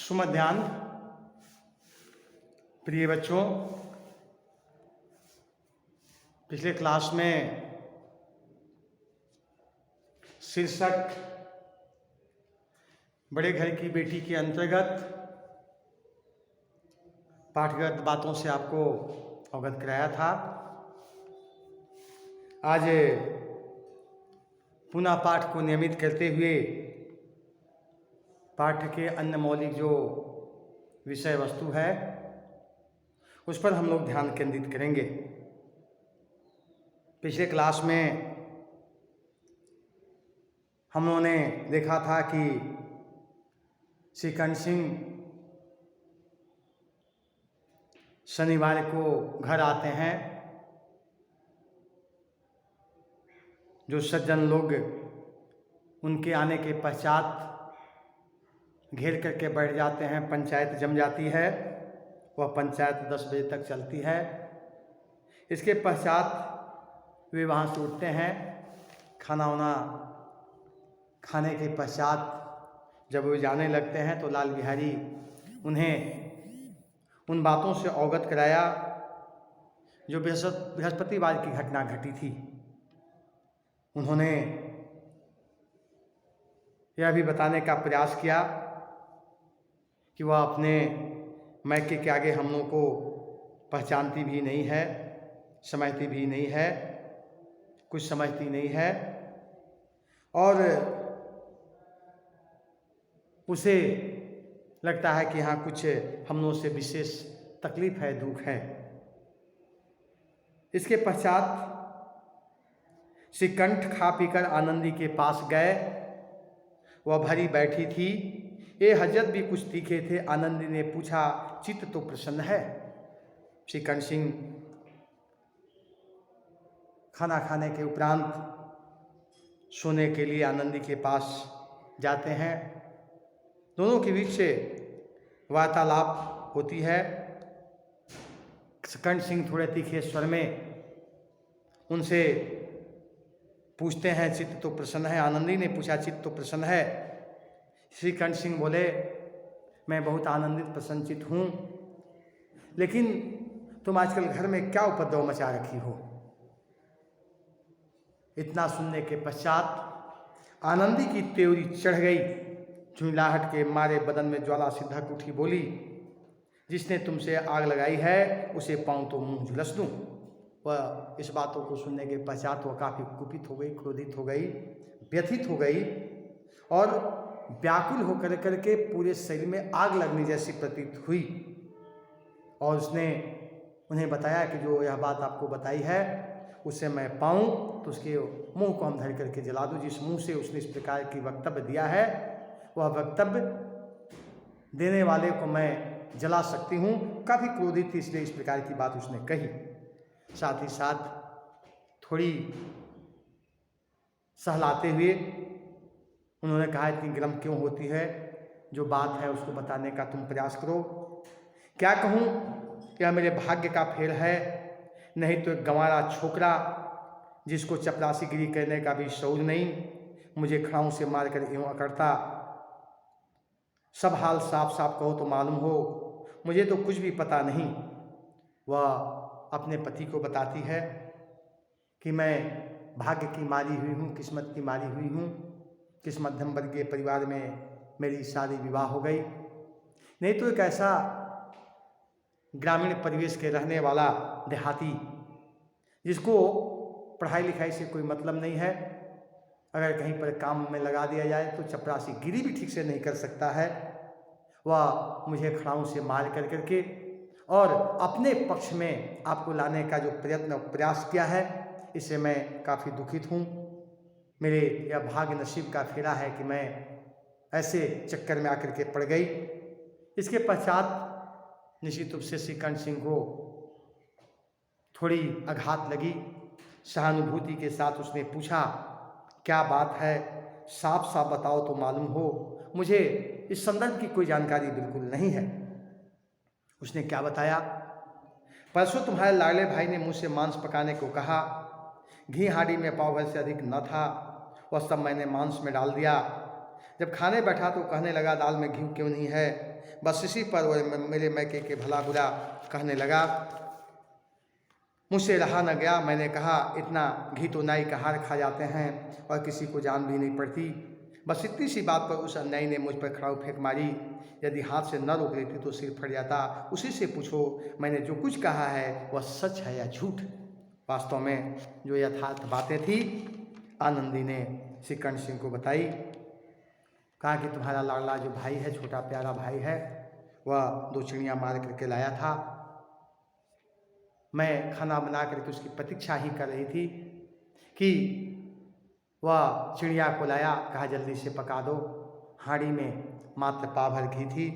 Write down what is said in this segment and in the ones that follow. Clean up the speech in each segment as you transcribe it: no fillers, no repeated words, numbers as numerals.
सुमध्याह्न प्रिय बच्चों, पिछले क्लास में शीर्षक बड़े घर की बेटी के अंतर्गत पाठगत बातों से आपको अवगत कराया था। आज पुनः पाठ को नियमित करते हुए पाठ के अन्य मौलिक जो विषय वस्तु है उस पर हम लोग ध्यान केंद्रित करेंगे। पिछले क्लास में हम लोगों ने देखा था कि श्री कर्ण सिंह शनिवार को घर आते हैं। जो सज्जन लोग उनके आने के पश्चात घेर करके बैठ जाते हैं, पंचायत जम जाती है। वह पंचायत 10 बजे तक चलती है। इसके पश्चात वे वहाँ से उठते हैं। खाना वाना खाने के पश्चात जब वे जाने लगते हैं तो लाल बिहारी उन्हें उन बातों से अवगत कराया जो बृहस्पतिवार की घटना घटी थी। उन्होंने यह भी बताने का प्रयास किया कि वह अपने मैके के आगे हम लोगों को पहचानती भी नहीं है, समझती भी नहीं है, कुछ समझती नहीं है और उसे लगता है कि हाँ कुछ हम लोगों से विशेष तकलीफ है, दुख है। इसके पश्चात श्री कंठ खा पीकर आनंदी के पास गए। वह भरी बैठी थी। ये हजरत भी कुछ तीखे थे। आनंदी ने पूछा, चित्त तो प्रसन्न है? श्री कर्ण सिंह खाना खाने के उपरांत सोने के लिए आनंदी के पास जाते हैं। दोनों के बीच से वार्तालाप होती है। कर्ण सिंह थोड़े तीखे स्वर में उनसे पूछते हैं, चित्त तो प्रसन्न है? आनंदी ने पूछा, चित्त तो प्रसन्न है? श्री कर्ण सिंह बोले, मैं बहुत आनंदित प्रसन्नचित हूँ, लेकिन तुम आजकल घर में क्या उपद्रव मचा रखी हो? इतना सुनने के पश्चात आनंदी की त्योरी चढ़ गई। झुंझलाहट के मारे बदन में ज्वाला सिद्धक उठी। बोली, जिसने तुमसे आग लगाई है उसे पाऊँ तो मुँह झुलस दूँ। वह इस बातों को सुनने के पश्चात वह काफ़ी कुपित हो गई, क्रोधित हो गई, व्यथित हो गई और व्याकुल होकर करके पूरे शरीर में आग लगने जैसी प्रतीत हुई। और उसने उन्हें बताया कि जो यह बात आपको बताई है उससे मैं पाऊँ तो उसके मुंह को हम धर करके जला दूँ। जिस मुंह से उसने इस प्रकार की वक्तव्य दिया है वह वक्तव्य देने वाले को मैं जला सकती हूँ। काफ़ी क्रोधित थी, इसलिए इस प्रकार की बात उसने कही। साथ ही साथ थोड़ी सहलाते हुए उन्होंने कहा, इतनी गर्म क्यों होती है? जो बात है उसको बताने का तुम प्रयास करो। क्या कहूँ, यह मेरे भाग्य का फेर है, नहीं तो एक गंवारा छोकरा जिसको चपरासीगिरी करने का भी शौर नहीं, मुझे खड़ाऊँ से मारकर यूँ अकड़ता। सब हाल साफ साफ कहो तो मालूम हो, मुझे तो कुछ भी पता नहीं। वह अपने पति को बताती है कि मैं भाग्य की मारी हुई हूँ, किस्मत की मारी हुई हूँ। किस मध्यम वर्गीय परिवार में मेरी शादी विवाह हो गई, नहीं तो एक ऐसा ग्रामीण परिवेश के रहने वाला देहाती जिसको पढ़ाई लिखाई से कोई मतलब नहीं है, अगर कहीं पर काम में लगा दिया जाए तो चपरासी गिरी भी ठीक से नहीं कर सकता है। वह मुझे खड़ाऊँ से मार कर करके और अपने पक्ष में आपको लाने का जो प्रयत्न प्रयास किया है, इससे मैं काफ़ी दुखित हूँ। मेरे यह भाग्य नसीब का फेरा है कि मैं ऐसे चक्कर में आकर के पड़ गई। इसके पश्चात निश्चित रूप से श्री कर्ण सिंह को थोड़ी आघात लगी। सहानुभूति के साथ उसने पूछा, क्या बात है? साफ साफ बताओ तो मालूम हो, मुझे इस संदर्भ की कोई जानकारी बिल्कुल नहीं है। उसने क्या बताया? परसों तुम्हारे लाडले भाई ने मुझसे मांस पकाने को कहा। घी हांडी में पाव भर से अधिक न था, वह सब मैंने मांस में डाल दिया। जब खाने बैठा तो कहने लगा दाल में घी क्यों नहीं है। बस इसी पर वो मेरे मैके के भला बुरा कहने लगा। मुझसे रहा न गया, मैंने कहा इतना घी तो नाई का हार खा जाते हैं और किसी को जान भी नहीं पड़ती। बस इतनी सी बात पर उस अन्यायी ने मुझ पर खड़ाऊ फेंक मारी। यदि हाथ से न रोक लेती तो सिर फट जाता। उसी से पूछो मैंने जो कुछ कहा है वह सच है या झूठ। वास्तव में जो यथार्थ बातें थी आनंदी ने श्रीकंठ सिंह को बताई। कहा कि तुम्हारा लाडला जो भाई है, छोटा प्यारा भाई है, वह 2 चिड़ियाँ मार करके लाया था। मैं खाना बना करके उसकी प्रतीक्षा ही कर रही थी कि वह चिड़िया को लाया। कहा जल्दी से पका दो। हांडी में मात्र पाव भर घी थी।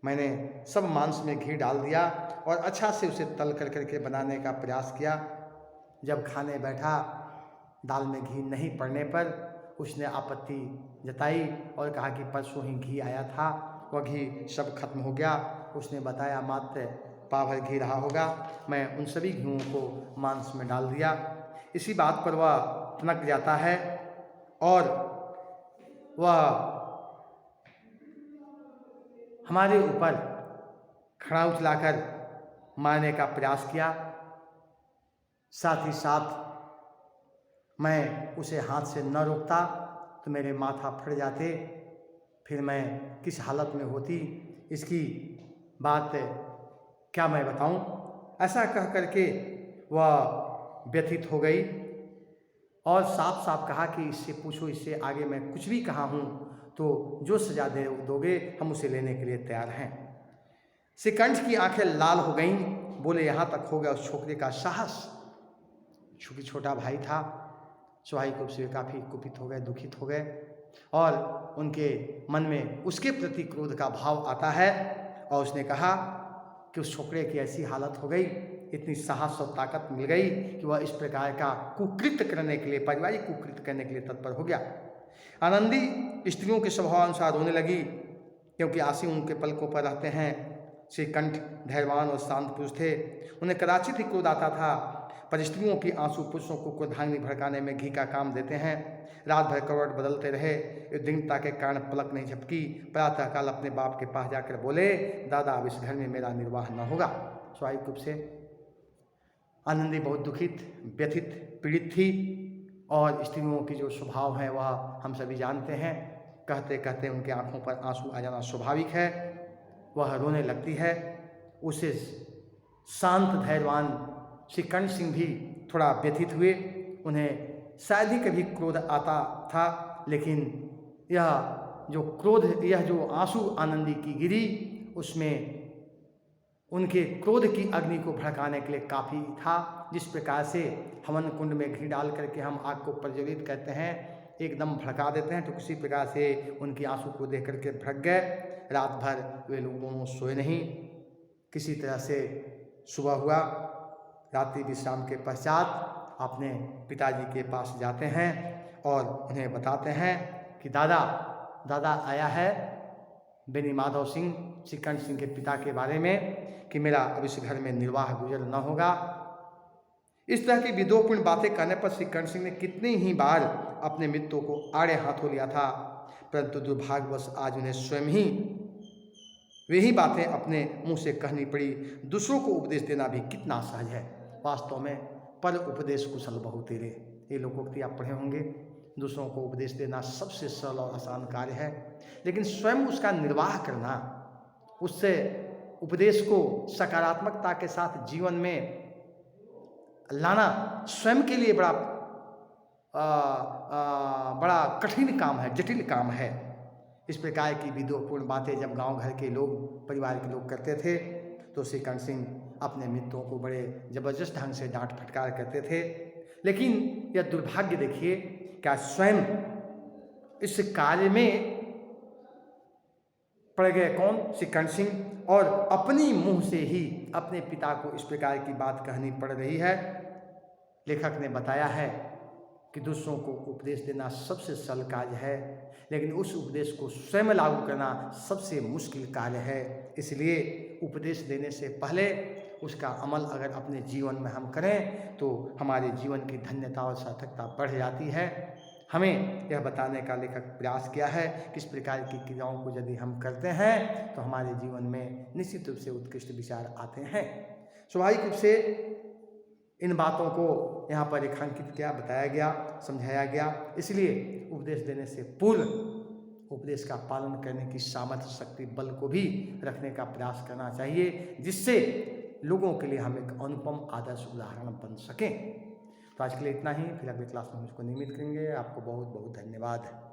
मैंने सब मांस में घी डाल दिया और अच्छा से उसे तल कर करके बनाने का प्रयास किया। जब खाने बैठा दाल में घी नहीं पड़ने पर उसने आपत्ति जताई और कहा कि परसों ही घी आया था, वह घी सब खत्म हो गया। उसने बताया मात्र पाव भर घी रहा होगा। मैं उन सभी घीओं को मांस में डाल दिया। इसी बात पर वह तनक जाता है और वह हमारे ऊपर खड़ाऊ चलाकर मारने का प्रयास किया। साथ ही साथ मैं उसे हाथ से न रोकता तो मेरे माथा फट जाते, फिर मैं किस हालत में होती इसकी बात क्या मैं बताऊं। ऐसा कह करके वह व्यथित हो गई और साफ साफ कहा कि इससे पूछो, इससे आगे मैं कुछ भी कहा हूं तो जो सजा दोगे हम उसे लेने के लिए तैयार हैं। श्रीकंठ की आंखें लाल हो गईं। बोले यहाँ तक हो गया उस छोकरे का साहस। चूँकि छोटा भाई था, स्वाभाविक रूप से काफ़ी कुपित हो गए, दुखित हो गए और उनके मन में उसके प्रति क्रोध का भाव आता है। और उसने कहा कि उस छोकरे की ऐसी हालत हो गई, इतनी साहस और ताकत मिल गई कि वह इस प्रकार का कुकृत्य करने के लिए, पारिवारिक कुकृत्य करने के लिए तत्पर हो गया। आनंदी स्त्रियों के स्वभाव अनुसार रोने लगी क्योंकि आंसू उनके पलकों पर रहते हैं। श्रीकंठ धैर्यवान और शांत पुरुष थे। उन्हें कदाचित ही क्रोध आता था, पर स्त्रियों की आंसू पुरुषों को क्रोधाग्नि भड़काने में घी का काम देते हैं। रात भर करवट बदलते रहे, उद्विग्नता के कारण पलक नहीं झपकी। प्रातःकाल अपने बाप के पास जाकर बोले, दादा अब इस घर में मेरा निर्वाह न होगा। स्वाभाविक रूप से आनंदी बहुत दुखित, व्यथित, पीड़ित थी और स्त्रियों की जो स्वभाव है वह हम सभी जानते हैं। कहते कहते उनके आंखों पर आंसू आ जाना स्वाभाविक है। वह रोने लगती है। उसे शांत धैर्यवान श्रीकंठ सिंह भी थोड़ा व्यथित हुए। उन्हें शायद ही कभी क्रोध आता था, लेकिन यह जो क्रोध, यह जो आंसू आनंदी की गिरी, उसमें उनके क्रोध की अग्नि को भड़काने के लिए काफ़ी था। जिस प्रकार से हवन कुंड में घी डाल करके हम आग को प्रज्वलित करते हैं, एकदम भड़का देते हैं, तो किसी प्रकार से उनके आंसू को देख करके भड़क गए। रात भर वे लोग दोनों सोए नहीं। किसी तरह से सुबह हुआ। रात्रि विश्राम के पश्चात अपने पिताजी के पास जाते हैं और उन्हें बताते हैं कि दादा आया है बेनी माधव सिंह, श्रीकंठ सिंह के पिता के बारे में, कि मेरा अब इस घर में निर्वाह गुजर न होगा। इस तरह की विद्रोहपूर्ण बातें करने पर श्रीकंठ सिंह ने कितनी ही बार अपने मित्रों को आड़े हाथों लिया था, परंतु दुर्भाग्यवश आज उन्हें स्वयं ही वही बातें अपने मुंह से कहनी पड़ी। दूसरों को उपदेश देना भी कितना सहज है। वास्तव में पर उपदेश कुशल बहु तेरे, ये लोकोक्ति आप पढ़े होंगे। दूसरों को उपदेश देना सबसे सरल और आसान कार्य है, लेकिन स्वयं उसका निर्वाह करना, उससे उपदेश को सकारात्मकता के साथ जीवन में लाना स्वयं के लिए बड़ा कठिन काम है, जटिल काम है। इस प्रकार की विद्रोहपूर्ण बातें जब गांव घर के लोग, परिवार के लोग करते थे तो श्रीकंठ सिंह अपने मित्रों को बड़े जबरदस्त ढंग से डांट फटकार करते थे। लेकिन यह दुर्भाग्य देखिए, क्या स्वयं इस कार्य में पड़ गए कौन? श्रीकंठ सिंह। और अपनी मुंह से ही अपने पिता को इस प्रकार की बात कहनी पड़ रही है। लेखक ने बताया है कि दूसरों को उपदेश देना सबसे सरल कार्य है, लेकिन उस उपदेश को स्वयं लागू करना सबसे मुश्किल कार्य है। इसलिए उपदेश देने से पहले उसका अमल अगर अपने जीवन में हम करें तो हमारे जीवन की धन्यता और सार्थकता बढ़ जाती है। हमें यह बताने का लेखक प्रयास किया है किस प्रकार की क्रियाओं को यदि हम करते हैं तो हमारे जीवन में निश्चित रूप से उत्कृष्ट विचार आते हैं। स्वाभाविक रूप से इन बातों को यहाँ पर रेखांकित किया, बताया गया, समझाया गया। इसलिए उपदेश देने से पूर्व उपदेश का पालन करने की सामर्थ्य, शक्ति, बल को भी रखने का प्रयास करना चाहिए, जिससे लोगों के लिए हम एक अनुपम आदर्श उदाहरण बन सकें। तो आज के लिए इतना ही, फिर अगली क्लास में हम इसको नियमित करेंगे। आपको बहुत बहुत धन्यवाद।